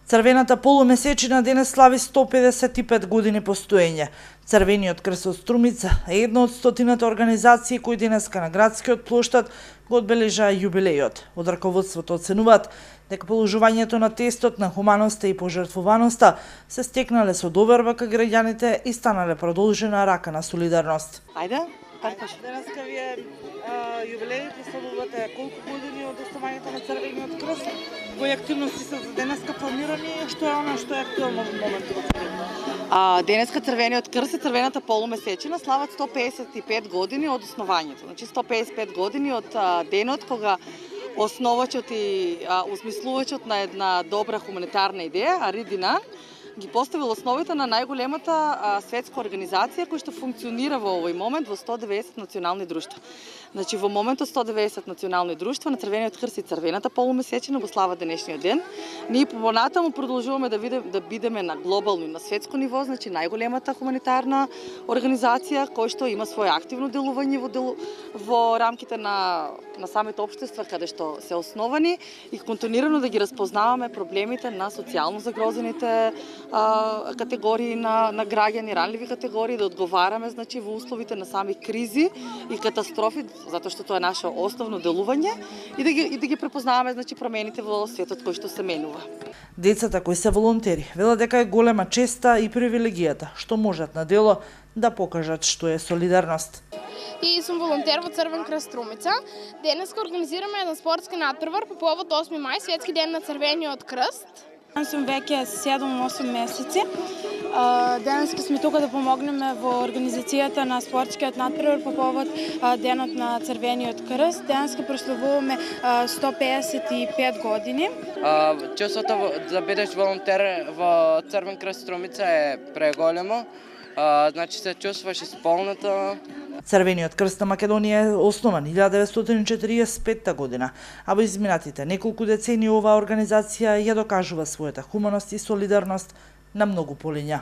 Црвената полумесечина денес слави 155 години постоење. Црвениот крст од Струмица е една од стотината организации кои денеска на градскиот плоштад го одбележаа јубилејот. Од раководството оценуваат дека положувањето на тестот на хуманоста и пожртвуваноста се стекнале со доверба кај граѓаните и станале продолжена рака на солидарност. Денеска вие јубилејот славувате колку години од основањето на Црвениот крст? Кои активности се за денеска планирани и што е она што е актуелно во моментот? Денеска Црвениот крст и црвената полумесечина слават 155 години од основањето. Значи 155 години од денот кога основачот и осмислувачот на една добра хуманитарна идеја, Ари Динан, ги поставил основите на најголемата светска организација која што функционира во овој момент во 190 национални друштва. Значи во моментот 190 национални друштва на Црвениот крст и црвената полумесечина го слават денешниот ден. Ние понатаму продолжуваме да бидеме на глобално и на светско ниво, значи најголемата хуманитарна организација која што има свое активно делување во рамките на самите општества каде што се основани и континуирано да ги разпознаваме проблемите на социјално загрозените категории на граѓани, ранливи категории, да одговараме значи во условите на сами кризи и катастрофи, затоа што тоа е наше основно делување и да ги препознаваме значи промените во светот кој што се менува. Децата кои се волонтери велат дека е голема честа и привилегијата што можат на дело да покажат што е солидарност. И сум волонтер во Црвен крст Струмица. Денеска организираме еден спортски натпревар по повод 8 мај, светски ден на Црвениот крст. Сум веќе 7-8 месеци. Денеска сме тука да помогнеме во организацијата на спортскиот натпревар по повод денот на Црвениот крст. Денеска прославуваме 155 години. Чувството да бидеш волонтер во Црвен крст Струмица е преголемо. Значи се чувствуваш исполнета. Црвениот крст на Македонија е основан 1945 година, а во изминатите неколку децении оваа организација ја докажува својата хуманост и солидарност на многу полиња.